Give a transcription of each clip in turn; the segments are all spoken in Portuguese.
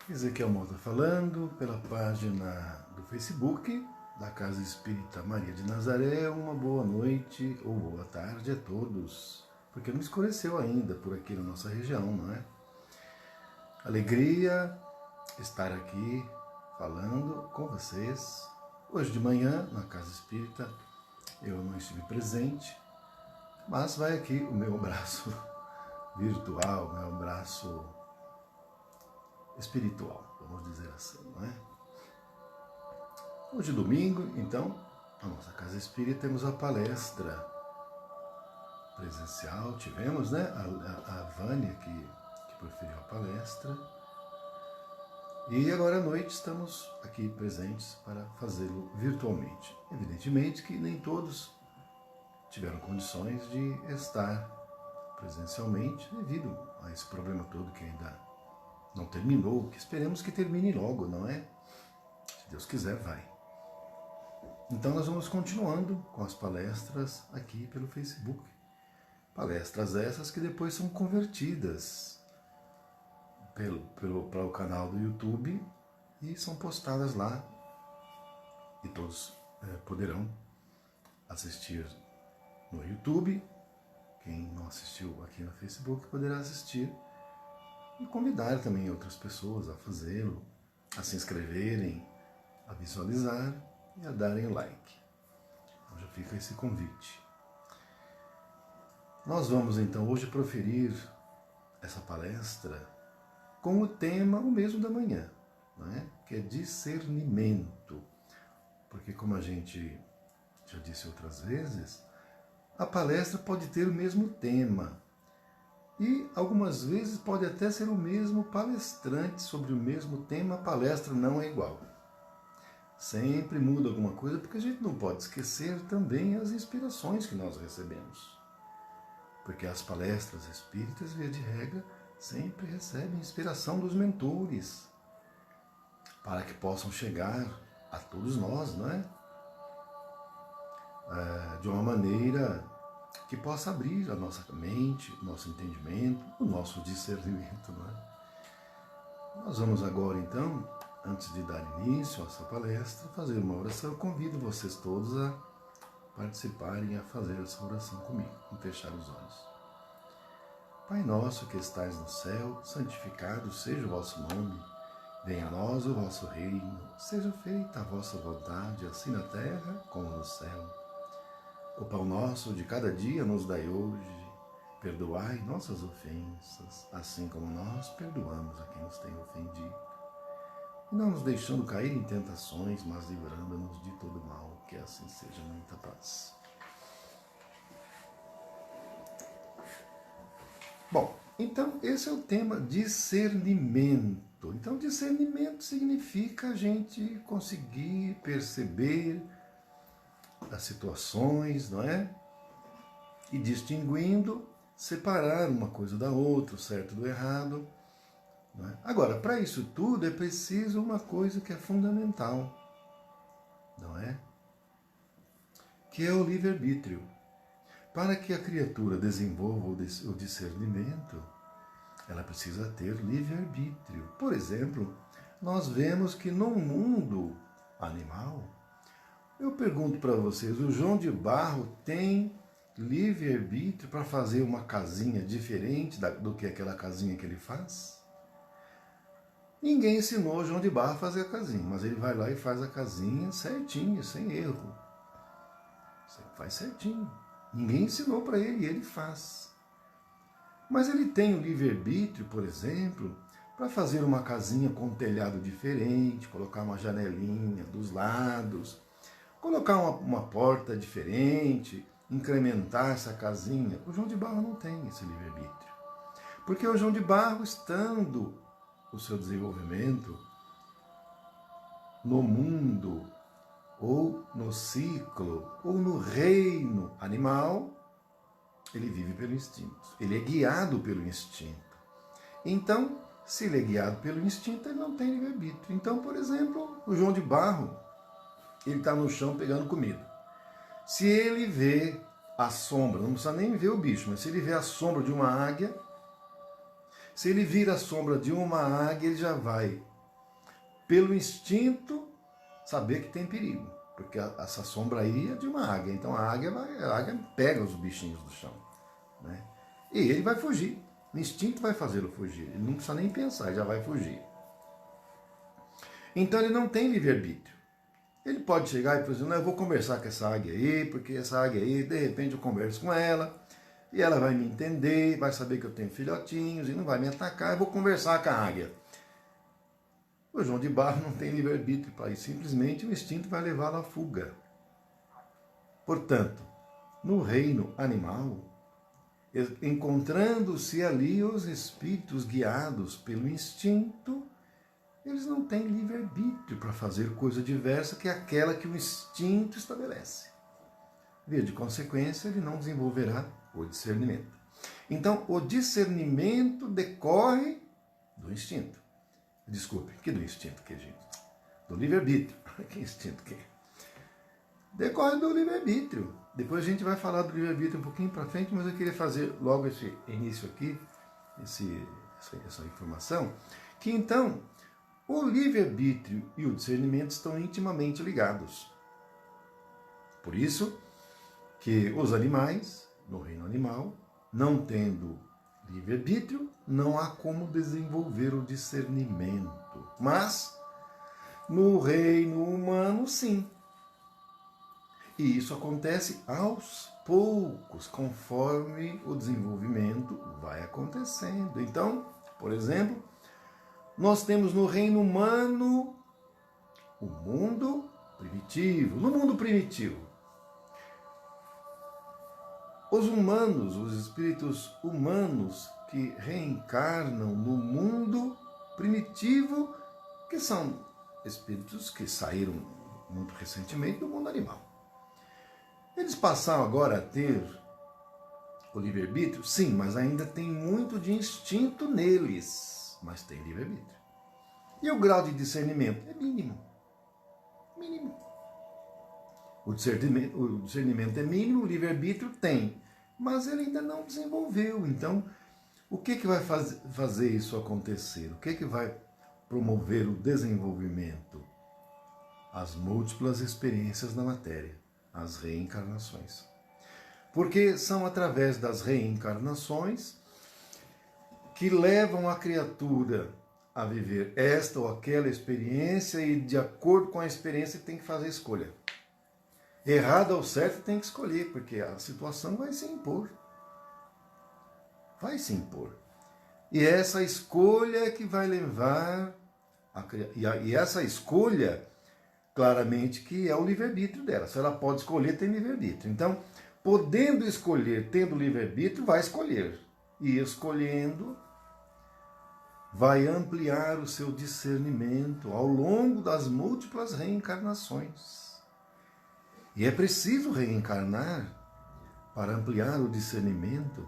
Ezequiel Mota falando pela página do Facebook da Casa Espírita Maria de Nazaré. Uma boa noite ou boa tarde a todos, porque não escureceu ainda por aqui na nossa região, não é? Alegria estar aqui falando com vocês. Hoje de manhã, na Casa Espírita, eu não estive presente, mas vai aqui o meu abraço virtual, meu abraço espiritual, vamos dizer assim, não é? Hoje domingo, então, na nossa Casa Espírita temos a palestra presencial, tivemos, né? A Vânia que proferiu a palestra, e agora à noite estamos aqui presentes para fazê-lo virtualmente. Evidentemente que nem todos tiveram condições de estar presencialmente devido a esse problema todo que ainda não terminou, que esperemos que termine logo, não é? Se Deus quiser, vai. Então nós vamos continuando com as palestras aqui pelo Facebook. Palestras essas que depois são convertidas para o canal do YouTube e são postadas lá. E todos poderão assistir no YouTube. Quem não assistiu aqui no Facebook poderá assistir e convidar também outras pessoas a fazê-lo, a se inscreverem, a visualizar e a darem o like. Então já fica esse convite. Nós vamos então hoje proferir essa palestra com o tema o mesmo da manhã, não é? Que é discernimento. Porque como a gente já disse outras vezes, a palestra pode ter o mesmo tema, e algumas vezes pode até ser o mesmo palestrante sobre o mesmo tema, a palestra não é igual. Sempre muda alguma coisa, porque a gente não pode esquecer também as inspirações que nós recebemos. Porque as palestras espíritas, via de regra, sempre recebem inspiração dos mentores, para que possam chegar a todos nós, não é? De uma maneira que possa abrir a nossa mente, o nosso entendimento, o nosso discernimento, não é? Nós vamos agora, então, antes de dar início a essa palestra, fazer uma oração. Eu convido vocês todos a participarem, a fazer essa oração comigo, vamos fechar os olhos. Pai nosso que estais no céu, santificado seja o vosso nome, venha a nós o vosso reino, seja feita a vossa vontade, assim na terra como no céu. O pão nosso de cada dia nos dai hoje, perdoai nossas ofensas, assim como nós perdoamos a quem nos tem ofendido. E não nos deixando cair em tentações, mas livrando-nos de todo mal, que assim seja. Muita paz. Bom, então esse é o tema discernimento. Então discernimento significa a gente conseguir perceber as situações, não é? E distinguindo, separar uma coisa da outra, o certo do errado. Não é? Agora, para isso tudo é preciso uma coisa que é fundamental, não é? Que é o livre-arbítrio. Para que a criatura desenvolva o discernimento, ela precisa ter livre-arbítrio. Por exemplo, nós vemos que no mundo animal, eu pergunto para vocês, o João de Barro tem livre-arbítrio para fazer uma casinha diferente do que aquela casinha que ele faz? Ninguém ensinou o João de Barro a fazer a casinha, mas ele vai lá e faz a casinha certinho, sem erro. Faz certinho. Ninguém ensinou para ele e ele faz. Mas ele tem o livre-arbítrio, por exemplo, para fazer uma casinha com um telhado diferente, colocar uma janelinha dos lados, colocar uma porta diferente, incrementar essa casinha. O João de Barro não tem esse livre-arbítrio. Porque o João de Barro, estando o seu desenvolvimento no mundo, ou no ciclo, ou no reino animal, ele vive pelo instinto. Ele é guiado pelo instinto. Então, se ele é guiado pelo instinto, ele não tem livre-arbítrio. Então, por exemplo, o João de Barro, ele está no chão pegando comida. Se ele vê a sombra, não precisa nem ver o bicho, mas se ele vê a sombra de uma águia, se ele vir a sombra de uma águia, ele já vai pelo instinto, saber que tem perigo. Porque essa sombra aí é de uma águia. Então a águia pega os bichinhos do chão, né? E ele vai fugir. O instinto vai fazê-lo fugir. Ele não precisa nem pensar, ele já vai fugir. Então ele não tem livre-arbítrio. Ele pode chegar e falar assim, não, eu vou conversar com essa águia aí, porque essa águia aí, de repente eu converso com ela, e ela vai me entender, vai saber que eu tenho filhotinhos, e não vai me atacar, eu vou conversar com a águia. O João de Barro não tem livre-arbítrio para isso, simplesmente o instinto vai levá-lo à fuga. Portanto, no reino animal, encontrando-se ali os espíritos guiados pelo instinto, eles não têm livre-arbítrio para fazer coisa diversa que aquela que o instinto estabelece. Via de consequência, ele não desenvolverá o discernimento. Então, o discernimento decorre do instinto. Desculpe, que do instinto que, gente? Do livre-arbítrio. Que instinto que? Decorre do livre-arbítrio. Depois a gente vai falar do livre-arbítrio um pouquinho para frente, mas eu queria fazer logo esse início aqui, essa informação, que então o livre-arbítrio e o discernimento estão intimamente ligados. Por isso que os animais, no reino animal, não tendo livre-arbítrio, não há como desenvolver o discernimento. Mas no reino humano, sim. E isso acontece aos poucos, conforme o desenvolvimento vai acontecendo. Então, por exemplo, nós temos no reino humano o mundo primitivo. No mundo primitivo, os humanos, os espíritos humanos que reencarnam no mundo primitivo, que são espíritos que saíram muito recentemente do mundo animal. Eles passaram agora a ter o livre-arbítrio? Sim, mas ainda tem muito de instinto neles, mas tem livre-arbítrio. E o grau de discernimento é mínimo. Mínimo. O discernimento é mínimo, o livre-arbítrio tem, mas ele ainda não desenvolveu. Então, o que vai fazer isso acontecer? O que vai promover o desenvolvimento? As múltiplas experiências da matéria, as reencarnações. Porque são através das reencarnações que levam a criatura a viver esta ou aquela experiência e, de acordo com a experiência, tem que fazer escolha. Errado ou certo tem que escolher, porque a situação vai se impor. Vai se impor. E essa escolha é que vai levar e essa escolha, claramente, que é o livre-arbítrio dela. Se ela pode escolher, tem livre-arbítrio. Então, podendo escolher, tendo livre-arbítrio, vai escolher. E escolhendo, vai ampliar o seu discernimento ao longo das múltiplas reencarnações. E é preciso reencarnar para ampliar o discernimento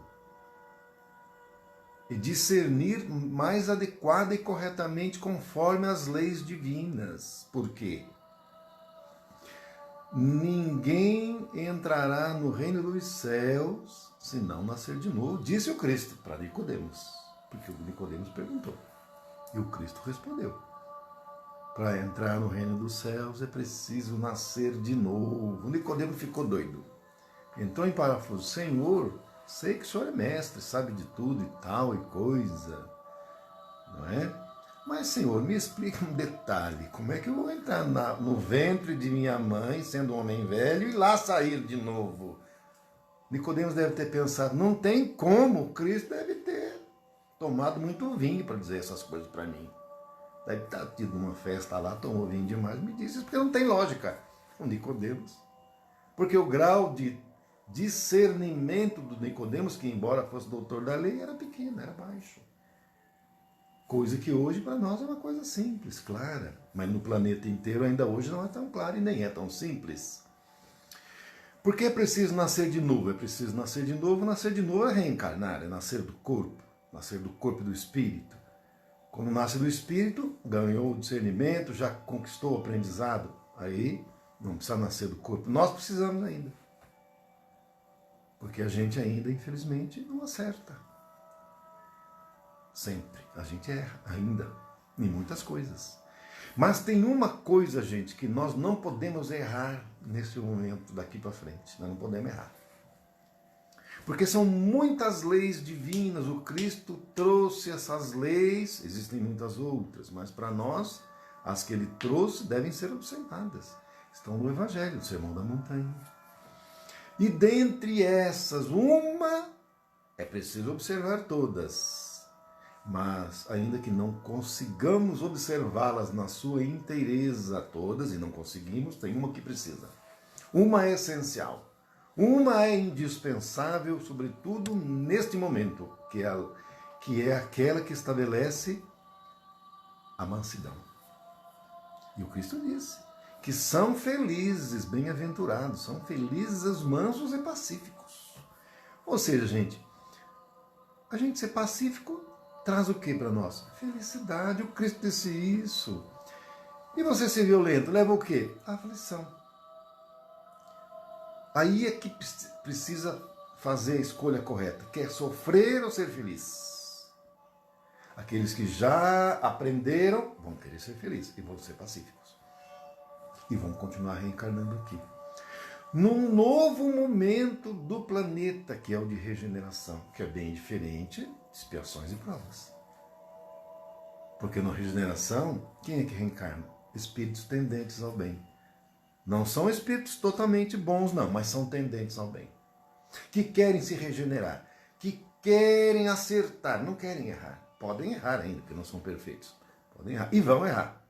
e discernir mais adequada e corretamente conforme as leis divinas. Por quê? Ninguém entrará no reino dos céus se não nascer de novo, disse o Cristo para Nicodemos, porque o Nicodemos perguntou e o Cristo respondeu. Para entrar no reino dos céus é preciso nascer de novo. O Nicodemo ficou doido. Entrou em parafuso. Senhor, sei que o Senhor é mestre, sabe de tudo e tal e coisa, não é? Mas, Senhor, me explica um detalhe. Como é que eu vou entrar no ventre de minha mãe, sendo um homem velho, e lá sair de novo? Nicodemos deve ter pensado, não tem como. Cristo deve ter tomado muito vinho para dizer essas coisas para mim. Deve ter tido uma festa lá, tomou vinho demais, me disse isso, porque não tem lógica. O Nicodemos. Porque o grau de discernimento do Nicodemos, que embora fosse doutor da lei, era pequeno, era baixo. Coisa que hoje para nós é uma coisa simples, clara. Mas no planeta inteiro ainda hoje não é tão clara e nem é tão simples. Por que é preciso nascer de novo? É preciso nascer de novo. Nascer de novo é reencarnar, é nascer do corpo e do espírito. Quando nasce do espírito, ganhou o discernimento, já conquistou o aprendizado. Aí não precisa nascer do corpo. Nós precisamos ainda. Porque a gente ainda, infelizmente, não acerta. Sempre. A gente erra ainda em muitas coisas. Mas tem uma coisa, gente, que nós não podemos errar nesse momento daqui para frente. Nós não podemos errar. Porque são muitas leis divinas, o Cristo trouxe essas leis, existem muitas outras, mas para nós, as que ele trouxe devem ser observadas. Estão no Evangelho, no Sermão da Montanha. E dentre essas, uma é preciso observar todas. Mas, ainda que não consigamos observá-las na sua inteireza todas, e não conseguimos, tem uma que precisa. Uma é essencial. Uma é indispensável, sobretudo neste momento, que é aquela que estabelece a mansidão. E o Cristo disse que são felizes, bem-aventurados, são felizes os mansos e pacíficos. Ou seja, gente, a gente ser pacífico traz o que para nós? Felicidade. O Cristo disse isso. E você ser violento leva o quê? A aflição. Aí é que precisa fazer a escolha correta. Quer sofrer ou ser feliz? Aqueles que já aprenderam vão querer ser felizes e vão ser pacíficos. E vão continuar reencarnando aqui. Num novo momento do planeta, que é o de regeneração, que é bem diferente de expiações e provas. Porque na regeneração, quem é que reencarna? Espíritos tendentes ao bem. Não são espíritos totalmente bons, não, mas são tendentes ao bem. Que querem se regenerar, que querem acertar, não querem errar. Podem errar ainda, porque não são perfeitos. Podem errar, e vão errar.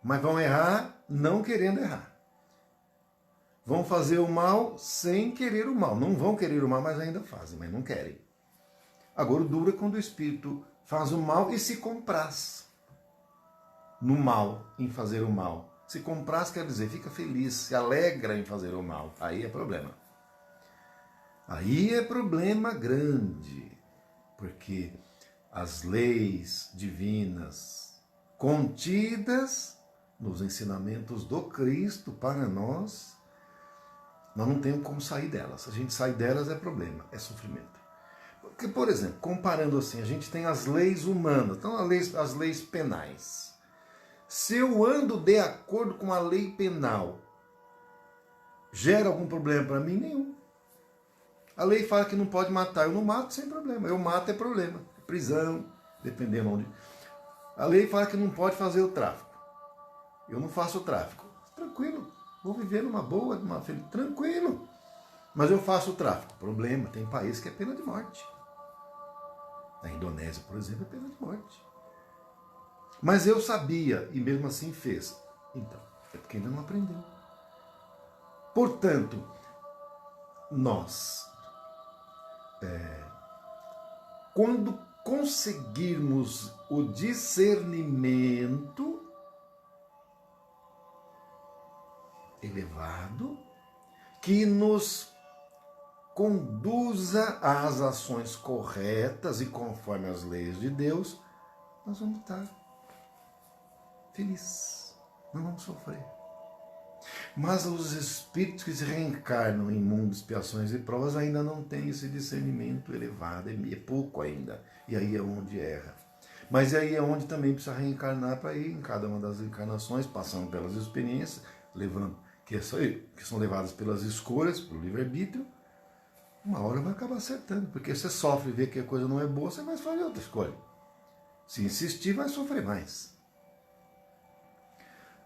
Mas vão errar não querendo errar. Vão fazer o mal sem querer o mal. Não vão querer o mal, mas ainda fazem, mas não querem. Agora, o duro é quando o espírito faz o mal e se compraz no mal, em fazer o mal. Se compraz quer dizer, fica feliz, se alegra em fazer o mal. Aí é problema. Aí é problema grande, porque as leis divinas contidas nos ensinamentos do Cristo para nós não temos como sair delas. Se a gente sair delas é problema, é sofrimento. Porque, por exemplo, comparando assim, a gente tem as leis humanas, então as leis penais. Se eu ando de acordo com a lei penal, gera algum problema para mim? Nenhum. A lei fala que não pode matar, eu não mato sem problema. Eu mato é problema, prisão, dependendo onde. A lei fala que não pode fazer o tráfico. Eu não faço o tráfico. Tranquilo, vou viver numa boa, tranquilo. Mas eu faço o tráfico. Problema, tem país que é pena de morte. Na Indonésia, por exemplo, é pena de morte. Mas eu sabia e mesmo assim fez. Então, é porque ainda não aprendeu. Portanto, nós, quando conseguirmos o discernimento elevado, que nos conduza às ações corretas e conforme as leis de Deus, nós vamos estar felizes, não vamos sofrer. Mas os espíritos que se reencarnam em mundos, expiações e provas ainda não têm esse discernimento elevado, é pouco ainda, e aí é onde erra. Mas aí é onde também precisa reencarnar para ir em cada uma das encarnações, passando pelas experiências, levando, que são levadas pelas escolhas, pelo livre-arbítrio. Uma hora vai acabar acertando, porque você sofre e vê que a coisa não é boa, você vai fazer outra escolha. Se insistir, vai sofrer mais.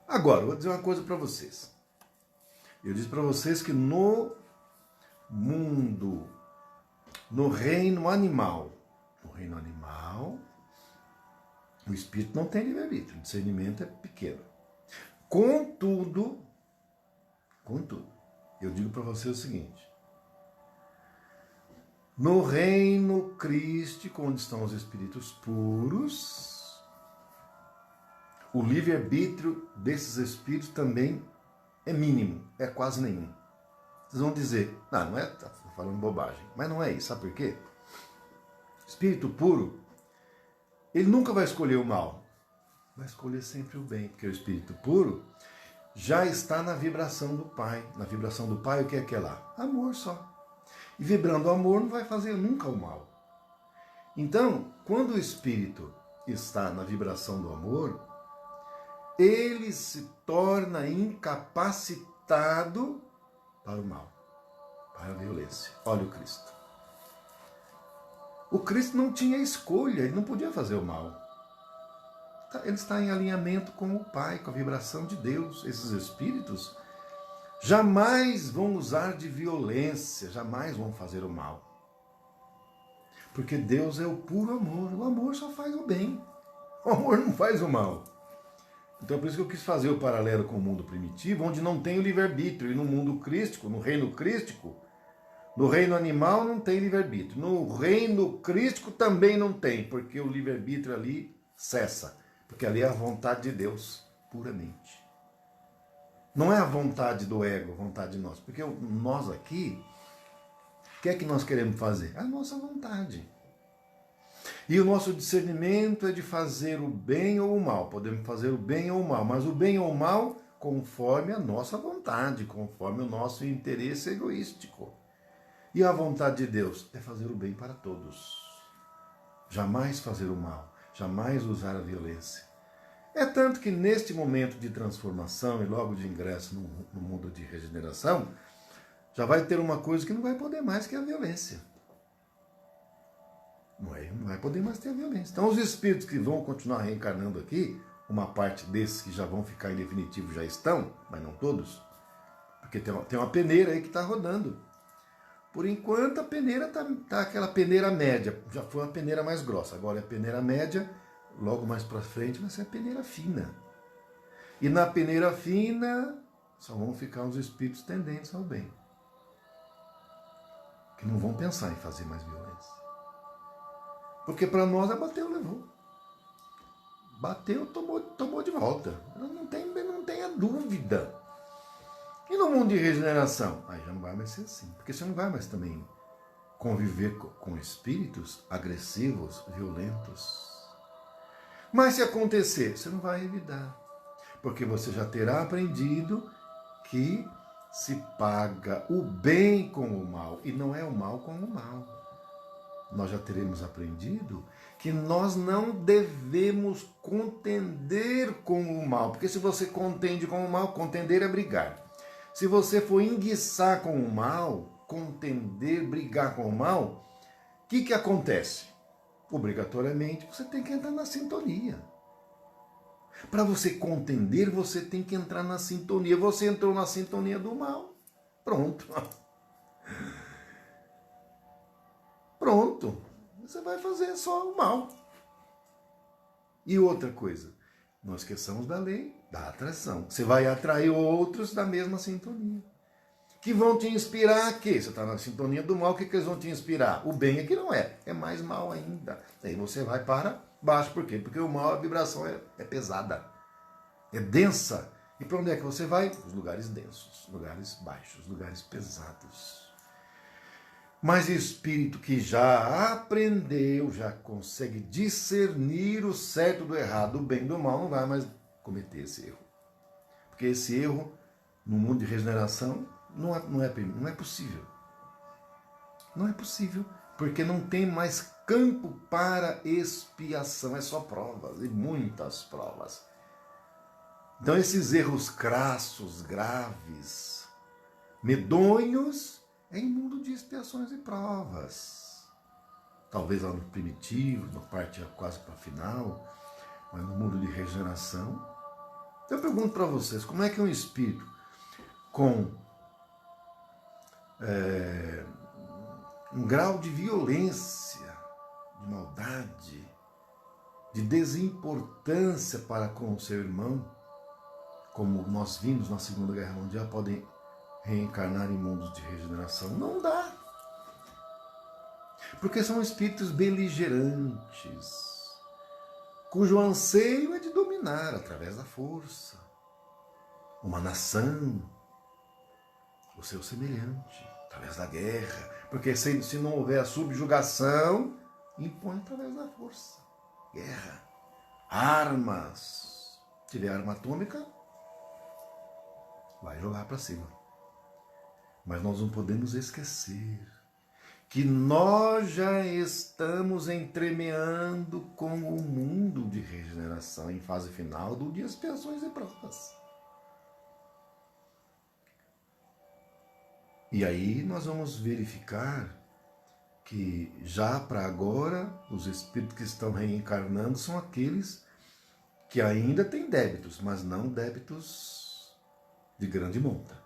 Agora, eu vou dizer uma coisa para vocês. Eu disse para vocês que no mundo, no reino animal, o espírito não tem livre-arbítrio, o discernimento é pequeno. Contudo, eu digo para você o seguinte: no reino crístico, onde estão os espíritos puros, o livre-arbítrio desses espíritos também é mínimo, é quase nenhum. Vocês vão dizer, não é, tá falando bobagem, mas não é isso, sabe por quê? Espírito puro, ele nunca vai escolher o mal, vai escolher sempre o bem, porque o espírito puro já está na vibração do Pai. Na vibração do Pai, o que é lá? Amor só. E vibrando o amor não vai fazer nunca o mal. Então, quando o espírito está na vibração do amor, ele se torna incapacitado para o mal, para a violência. Olha o Cristo. O Cristo não tinha escolha, ele não podia fazer o mal. Ele está em alinhamento com o Pai, com a vibração de Deus. Esses espíritos jamais vão usar de violência, jamais vão fazer o mal. Porque Deus é o puro amor. O amor só faz o bem. O amor não faz o mal. Então, por isso que eu quis fazer o paralelo com o mundo primitivo, onde não tem o livre-arbítrio. E no mundo crístico, no reino crístico, no reino animal não tem livre-arbítrio. No reino crístico também não tem, porque o livre-arbítrio ali cessa. Porque ali é a vontade de Deus, puramente. Não é a vontade do ego, a vontade de nós. Porque nós aqui, o que é que nós queremos fazer? A nossa vontade. E o nosso discernimento é de fazer o bem ou o mal. Podemos fazer o bem ou o mal, mas o bem ou o mal conforme a nossa vontade, conforme o nosso interesse egoístico. E a vontade de Deus é fazer o bem para todos. Jamais fazer o mal, jamais usar a violência. É tanto que neste momento de transformação e logo de ingresso no mundo de regeneração, já vai ter uma coisa que não vai poder mais, que é a violência. Não vai poder mais ter a violência. Então os espíritos que vão continuar reencarnando aqui, uma parte desses que já vão ficar em definitivo já estão, mas não todos, porque tem uma peneira aí que está rodando. Por enquanto a peneira está aquela peneira média, já foi uma peneira mais grossa, agora é a peneira média, logo mais para frente vai ser a peneira fina. E na peneira fina só vão ficar os espíritos tendentes ao bem, que não vão pensar em fazer mais violência. Porque para nós é bateu, levou. Bateu, tomou de volta. Não tenha dúvida. E no mundo de regeneração? Aí já não vai mais ser assim. Porque você não vai mais também conviver com espíritos agressivos, violentos. Mas se acontecer, você não vai revidar. Porque você já terá aprendido que se paga o bem com o mal. E não é o mal com o mal. Nós já teremos aprendido que nós não devemos contender com o mal. Porque se você contende com o mal, contender é brigar. Se você for enguiçar com o mal, contender, brigar com o mal, o que acontece? Obrigatoriamente, você tem que entrar na sintonia. Para você contender, você tem que entrar na sintonia. Você entrou na sintonia do mal. Pronto. Pronto. Você vai fazer só o mal. E outra coisa, não esqueçamos da lei da atração. Você vai atrair outros da mesma sintonia. Que vão te inspirar a quê? Você está na sintonia do mal, o que eles vão te inspirar? O bem é que não é. É mais mal ainda. Aí você vai para baixo. Por quê? Porque o mal, a vibração é pesada. É densa. E para onde é que você vai? Os lugares densos, lugares baixos, lugares pesados. Mas espírito que já aprendeu, já consegue discernir o certo do errado, o bem do mal, não vai mais cometer esse erro. Porque esse erro, no mundo de regeneração, não é possível. Não é possível, porque não tem mais campo para expiação, é só provas, e muitas provas. Então esses erros crassos, graves, medonhos, é em mundo de expiações e provas. Talvez lá no primitivo, na parte quase para a final, mas no mundo de regeneração. Eu pergunto para vocês, como é que um espírito com um grau de violência, de maldade, de desimportância para com o seu irmão, como nós vimos na Segunda Guerra Mundial, podem reencarnar em mundos de regeneração? Não dá. Porque são espíritos beligerantes, cujo anseio é de dominar através da força uma nação, o seu semelhante, através da guerra. Porque se não houver a subjugação, impõe através da força. Guerra, armas. Se tiver arma atômica, vai jogar para cima. Mas nós não podemos esquecer que nós já estamos entremeando com o mundo de regeneração em fase final do de expiações e provas. E aí nós vamos verificar que já para agora os espíritos que estão reencarnando são aqueles que ainda têm débitos, mas não débitos de grande monta.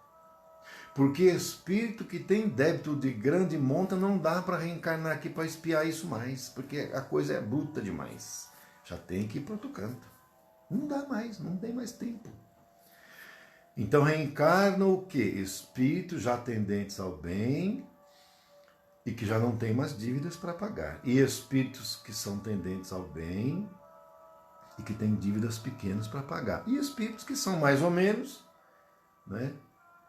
Porque espírito que tem débito de grande monta não dá para reencarnar aqui para espiar isso mais, porque a coisa é bruta demais. Já tem que ir para outro canto. Não dá mais, não tem mais tempo. Então reencarnam o quê? Espíritos já tendentes ao bem e que já não tem mais dívidas para pagar. E espíritos que são tendentes ao bem e que têm dívidas pequenas para pagar. E espíritos que são mais ou menos, né?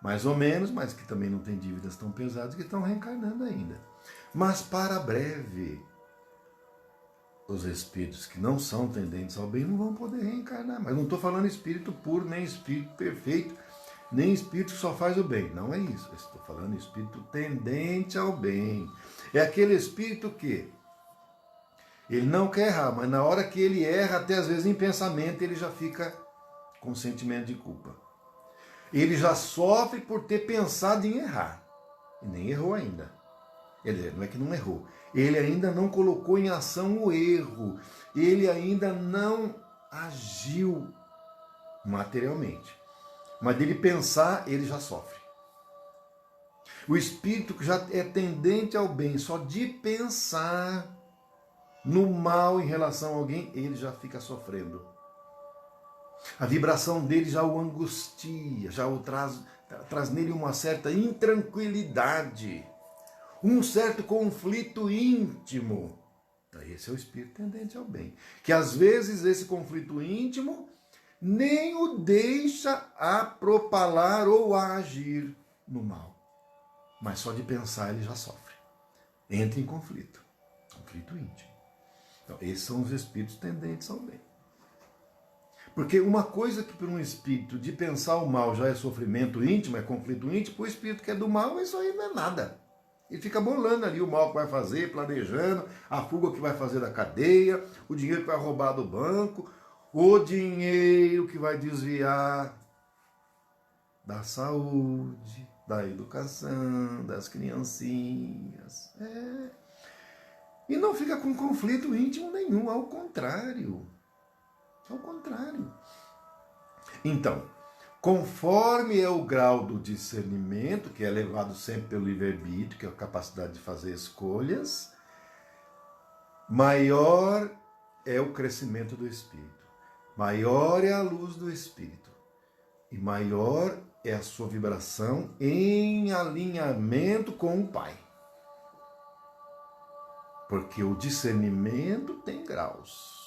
Mais ou menos, mas que também não têm dívidas tão pesadas, que estão reencarnando ainda. Mas para breve, os espíritos que não são tendentes ao bem não vão poder reencarnar. Mas não estou falando espírito puro, nem espírito perfeito, nem espírito que só faz o bem. Não é isso. Estou falando espírito tendente ao bem. É aquele espírito que ele não quer errar, mas na hora que ele erra, até às vezes em pensamento, ele já fica com sentimento de culpa. Ele já sofre por ter pensado em errar. E nem errou ainda. Ele não é que não errou. Ele ainda não colocou em ação o erro. Ele ainda não agiu materialmente. Mas dele pensar, ele já sofre. O espírito que já é tendente ao bem, só de pensar no mal em relação a alguém, ele já fica sofrendo. A vibração dele já o angustia, já o traz nele uma certa intranquilidade, um certo conflito íntimo. Esse é o espírito tendente ao bem. Que às vezes esse conflito íntimo nem o deixa a propalar ou a agir no mal. Mas só de pensar ele já sofre. Entra em conflito. Conflito íntimo. Então, esses são os espíritos tendentes ao bem. Porque uma coisa que para um espírito de pensar o mal já é sofrimento íntimo, é conflito íntimo, para o espírito que é do mal, isso aí não é nada. Ele fica bolando ali o mal que vai fazer, planejando, a fuga que vai fazer da cadeia, o dinheiro que vai roubar do banco, o dinheiro que vai desviar da saúde, da educação, das criancinhas. E não fica com conflito íntimo nenhum, ao contrário. Ao contrário. Então, conforme é o grau do discernimento, que é levado sempre pelo livre-arbítrio, que é a capacidade de fazer escolhas, maior é o crescimento do espírito, maior é a luz do espírito e maior é a sua vibração em alinhamento com o Pai. Porque o discernimento tem graus.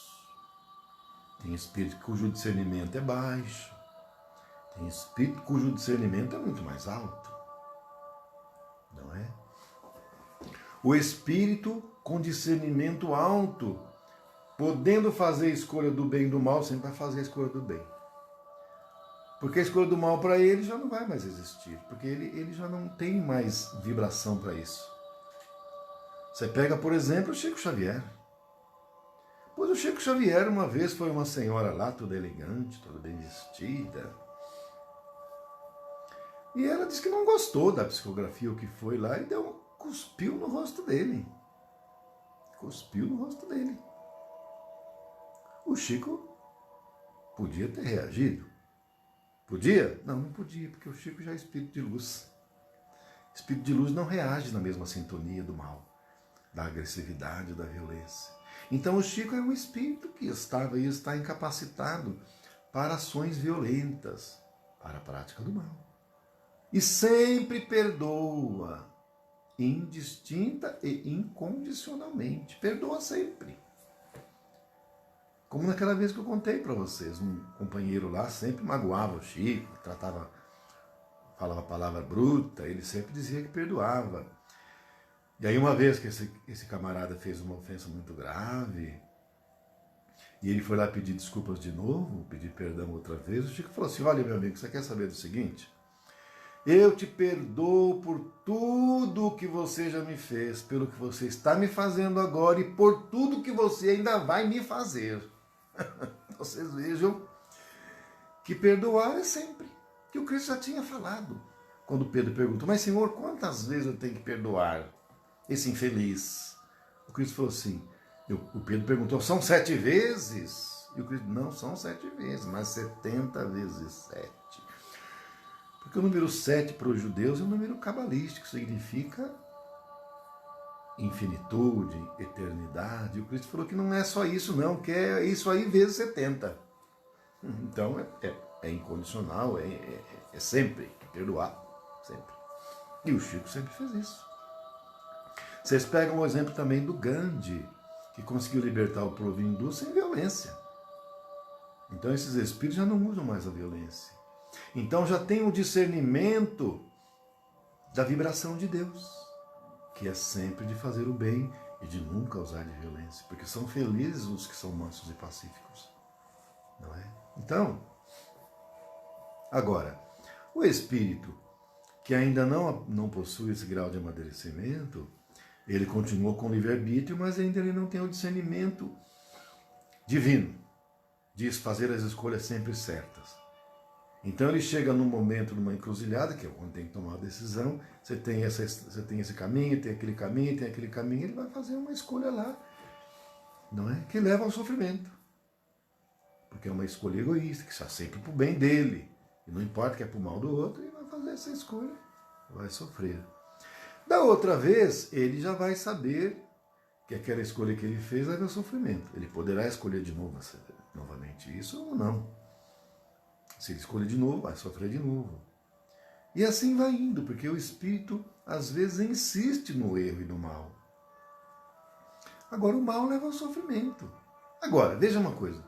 Tem espírito cujo discernimento é baixo. Tem espírito cujo discernimento é muito mais alto. Não é? O espírito com discernimento alto, podendo fazer a escolha do bem e do mal, sempre vai fazer a escolha do bem. Porque a escolha do mal para ele já não vai mais existir. Porque ele já não tem mais vibração para isso. Você pega, por exemplo, o Chico Xavier. Pois o Chico Xavier uma vez foi uma senhora lá, toda elegante, toda bem vestida. E ela disse que não gostou da psicografia, o que foi lá, e cuspiu no rosto dele. Cuspiu no rosto dele. O Chico podia ter reagido. Podia? Não, não podia, porque o Chico já é espírito de luz. Espírito de luz não reage na mesma sintonia do mal, da agressividade, da violência. Então o Chico é um espírito que estava e está incapacitado para ações violentas, para a prática do mal. E sempre perdoa, indistinta e incondicionalmente. Perdoa sempre. Como naquela vez que eu contei para vocês, um companheiro lá sempre magoava o Chico, falava palavra bruta, ele sempre dizia que perdoava. E aí uma vez que esse camarada fez uma ofensa muito grave, e ele foi lá pedir desculpas de novo, pedir perdão outra vez, o Chico falou assim, olha meu amigo, você quer saber do seguinte? Eu te perdoo por tudo o que você já me fez, pelo que você está me fazendo agora e por tudo que você ainda vai me fazer. Vocês vejam que perdoar é sempre, que o Cristo já tinha falado. Quando Pedro perguntou, mas Senhor, quantas vezes eu tenho que perdoar esse infeliz? O Cristo falou assim, o Pedro perguntou, são 7 vezes? E o Cristo, não são 7 vezes, mas 70 vezes 7. Porque o número 7 para os judeus é um número cabalístico, significa infinitude, eternidade. E o Cristo falou que não é só isso não, que é isso aí vezes 70. Então é incondicional, é sempre perdoar, sempre. E o Chico sempre fez isso. Vocês pegam o exemplo também do Gandhi, que conseguiu libertar o povo hindu sem violência. Então esses espíritos já não usam mais a violência. Então já tem o discernimento da vibração de Deus, que é sempre de fazer o bem e de nunca usar de violência, porque são felizes os que são mansos e pacíficos. Não é? Então, agora, o espírito que ainda não possui esse grau de amadurecimento, ele continua com o livre-arbítrio, mas ainda ele não tem o discernimento divino de fazer as escolhas sempre certas. Então ele chega num momento, numa encruzilhada, que é quando tem que tomar uma decisão, você tem esse caminho, tem aquele caminho, ele vai fazer uma escolha lá, não é? Que leva ao sofrimento. Porque é uma escolha egoísta, que está sempre para o bem dele. E não importa que é para o mal do outro, ele vai fazer essa escolha, vai sofrer. Da outra vez, ele já vai saber que aquela escolha que ele fez vai dar sofrimento. Ele poderá escolher de novo, novamente isso ou não. Se ele escolher de novo, vai sofrer de novo. E assim vai indo, porque o espírito às vezes insiste no erro e no mal. Agora o mal leva ao sofrimento. Agora, veja uma coisa.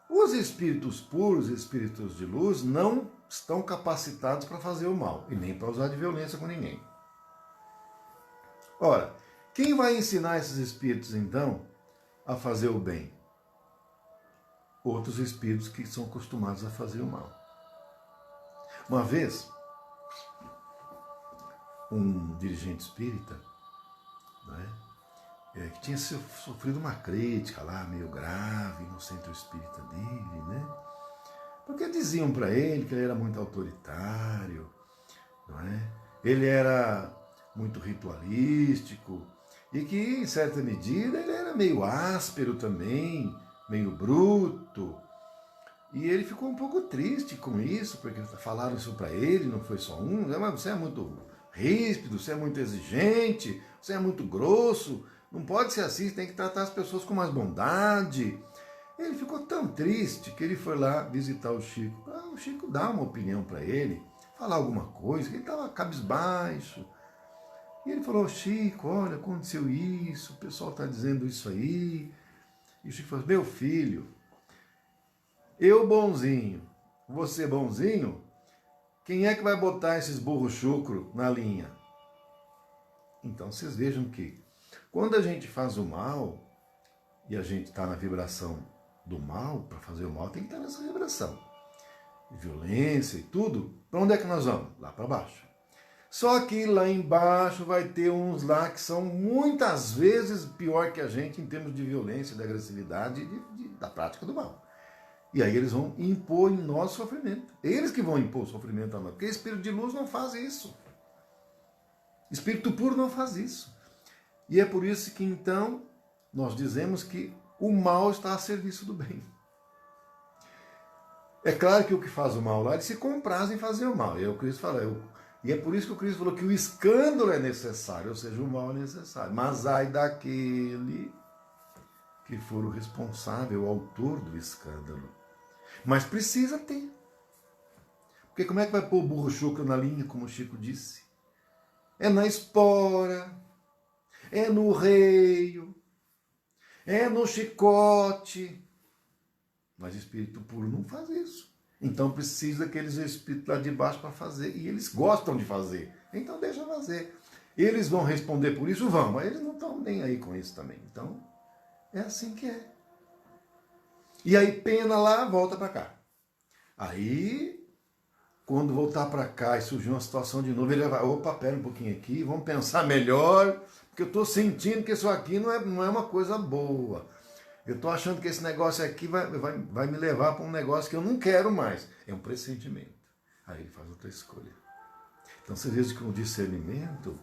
Os espíritos puros, espíritos de luz, não estão capacitados para fazer o mal e nem para usar de violência com ninguém. Ora, quem vai ensinar esses espíritos, então, a fazer o bem? Outros espíritos que são acostumados a fazer o mal. Uma vez, um dirigente espírita, né, que tinha sofrido uma crítica lá, meio grave, no centro espírita dele, né? Porque diziam para ele que ele era muito autoritário, não é? Ele era muito ritualístico e que, em certa medida, ele era meio áspero também, meio bruto. E ele ficou um pouco triste com isso, porque falaram isso para ele, não foi só um, mas você é muito ríspido, você é muito exigente, você é muito grosso, não pode ser assim, tem que tratar as pessoas com mais bondade. Ele ficou tão triste que ele foi lá visitar o Chico. O Chico dá uma opinião para ele, falar alguma coisa, que ele estava cabisbaixo. E ele falou, Chico, olha, aconteceu isso, o pessoal está dizendo isso aí. E o Chico falou, meu filho, eu bonzinho, você bonzinho, quem é que vai botar esses burros chucro na linha? Então vocês vejam que quando a gente faz o mal, e a gente está na vibração do mal, para fazer o mal tem que estar nessa vibração. Violência e tudo, para onde é que nós vamos? Lá para baixo. Só que lá embaixo vai ter uns lá que são muitas vezes pior que a gente em termos de violência, de agressividade da prática do mal. E aí eles vão impor em nós sofrimento. Eles que vão impor sofrimento a nós, porque espírito de luz não faz isso. Espírito puro não faz isso. E é por isso que então nós dizemos que o mal está a serviço do bem. É claro que o que faz o mal lá, eles se comprazem em fazer o mal. E é o Cristo fala, e é por isso que o Cristo falou que o escândalo é necessário, ou seja, o mal é necessário. Mas ai daquele que for o responsável, o autor do escândalo. Mas precisa ter. Porque como é que vai pôr o burro chucro na linha, como o Chico disse? É na espora, é no reio, é no chicote. Mas espírito puro não faz isso. Então precisa daqueles espíritos lá de baixo para fazer. E eles gostam de fazer. Então deixa fazer. Eles vão responder por isso? Vão, mas eles não estão nem aí com isso também. Então é assim que é. E aí pena lá, volta para cá. Aí quando voltar para cá e surgir uma situação de novo, ele vai, opa, pera um pouquinho aqui, vamos pensar melhor, porque eu estou sentindo que isso aqui não é uma coisa boa. Eu estou achando que esse negócio aqui vai me levar para um negócio que eu não quero mais. É um pressentimento. Aí ele faz outra escolha. Então você vê que o discernimento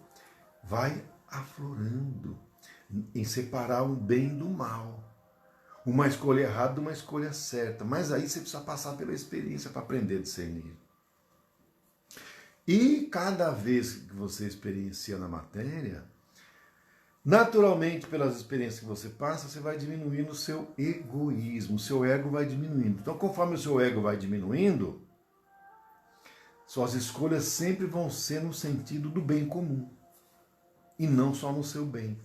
vai aflorando em separar o bem do mal. Uma escolha errada de uma escolha certa. Mas aí você precisa passar pela experiência para aprender a discernir. E cada vez que você experiencia na matéria, naturalmente, pelas experiências que você passa, você vai diminuindo o seu egoísmo, o seu ego vai diminuindo. Então, conforme o seu ego vai diminuindo, suas escolhas sempre vão ser no sentido do bem comum, e não só no seu bem.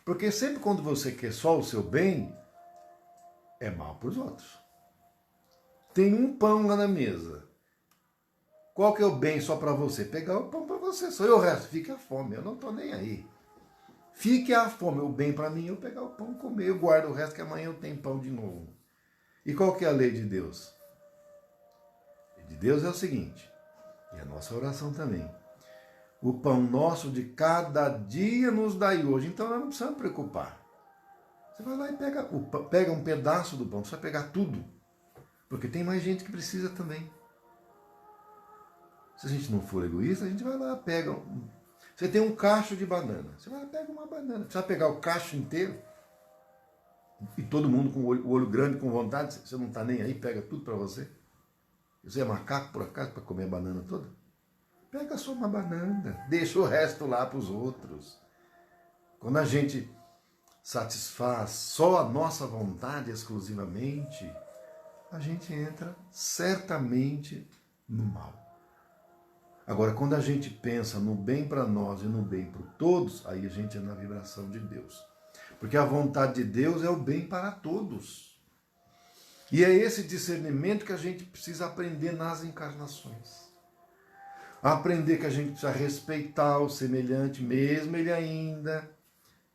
Porque sempre quando você quer só o seu bem, é mal para os outros. Tem um pão lá na mesa. Qual que é o bem só para você? Pegar o pão para você, só e o resto fica a fome, eu não estou nem aí. Fique a fome, o bem para mim é eu pegar o pão e comer, eu guardo o resto que amanhã eu tenho pão de novo. E qual que é a lei de Deus? A lei de Deus é o seguinte, e a nossa oração também. O pão nosso de cada dia nos dai hoje, então nós não precisamos preocupar. Você vai lá e pega um pedaço do pão, você vai pegar tudo, porque tem mais gente que precisa também. Se a gente não for egoísta, a gente vai lá, pega. Você tem um cacho de banana. Você vai lá, pega uma banana. Você vai pegar o cacho inteiro. E todo mundo com o olho grande, com vontade. Você não está nem aí, pega tudo para você. Você é macaco, por acaso, para comer a banana toda? Pega só uma banana. Deixa o resto lá para os outros. Quando a gente satisfaz só a nossa vontade exclusivamente, a gente entra certamente no mal. Agora, quando a gente pensa no bem para nós e no bem para todos, aí a gente é na vibração de Deus. Porque a vontade de Deus é o bem para todos. E é esse discernimento que a gente precisa aprender nas encarnações. Aprender que a gente precisa respeitar o semelhante, mesmo ele ainda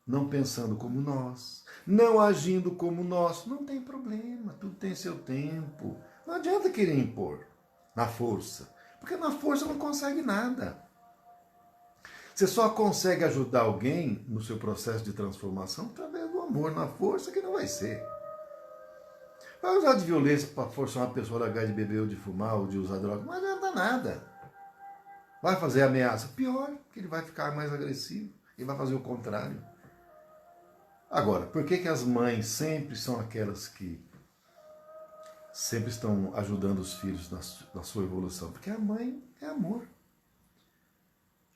não pensando como nós, não agindo como nós. Não tem problema, tudo tem seu tempo. Não adianta querer impor na força. Porque na força não consegue nada. Você só consegue ajudar alguém no seu processo de transformação através do amor. Na força que não vai ser. Vai usar de violência para forçar uma pessoa a largar de beber ou de fumar ou de usar droga. Não adianta nada. Vai fazer ameaça. Pior, que ele vai ficar mais agressivo. Ele vai fazer o contrário. Agora, por que as mães sempre são aquelas que sempre estão ajudando os filhos na sua evolução? Porque a mãe é amor.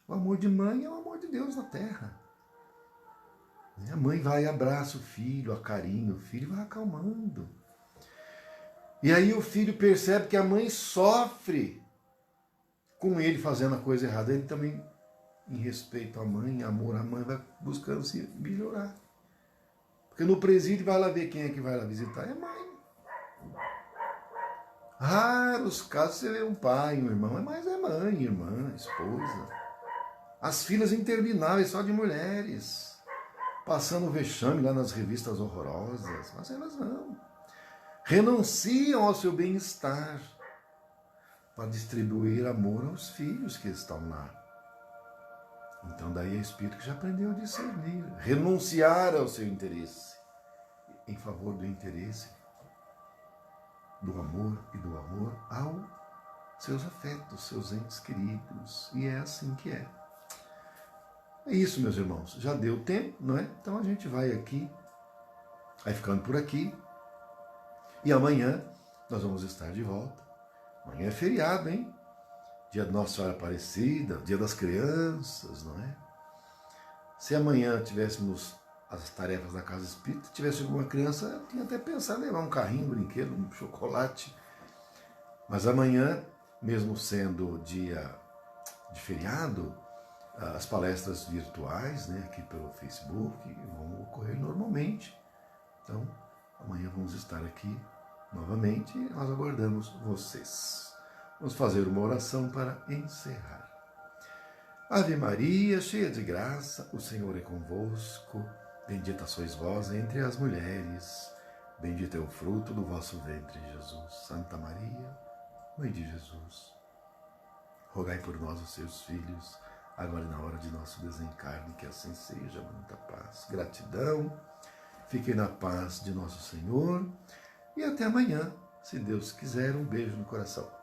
O amor de mãe é o amor de Deus na Terra. A mãe vai e abraça o filho, acarinha o filho e vai acalmando. E aí o filho percebe que a mãe sofre com ele fazendo a coisa errada. Ele também, em respeito à mãe, em amor à mãe, vai buscando se melhorar. Porque no presídio vai lá ver quem é que vai lá visitar. É a mãe. Raros casos você vê um pai, um irmão, mas é mãe, irmã, esposa. As filas intermináveis só de mulheres, passando vexame lá nas revistas horrorosas, mas elas não. Renunciam ao seu bem-estar para distribuir amor aos filhos que estão lá. Então daí é espírito que já aprendeu a discernir, renunciar ao seu interesse, em favor do interesse do amor e do amor aos seus afetos, seus entes queridos. E é assim que é. É isso, meus irmãos. Já deu tempo, não é? Então a gente vai ficando por aqui. E amanhã nós vamos estar de volta. Amanhã é feriado, hein? Dia de Nossa Senhora Aparecida, dia das crianças, não é? Se amanhã tivéssemos as tarefas da Casa Espírita, tivesse alguma criança, eu tinha até pensado em levar um carrinho, um brinquedo, um chocolate. Mas amanhã, mesmo sendo dia de feriado, as palestras virtuais, né, aqui pelo Facebook, vão ocorrer normalmente. Então, amanhã vamos estar aqui novamente e nós aguardamos vocês. Vamos fazer uma oração para encerrar. Ave Maria, cheia de graça, o Senhor é convosco. Bendita sois vós entre as mulheres. Bendito é o fruto do vosso ventre, Jesus. Santa Maria, Mãe de Jesus, rogai por nós, os seus filhos, agora e na hora de nosso desencarne, que assim seja. Muita paz, gratidão, fiquem na paz de nosso Senhor e até amanhã, se Deus quiser. Um beijo no coração.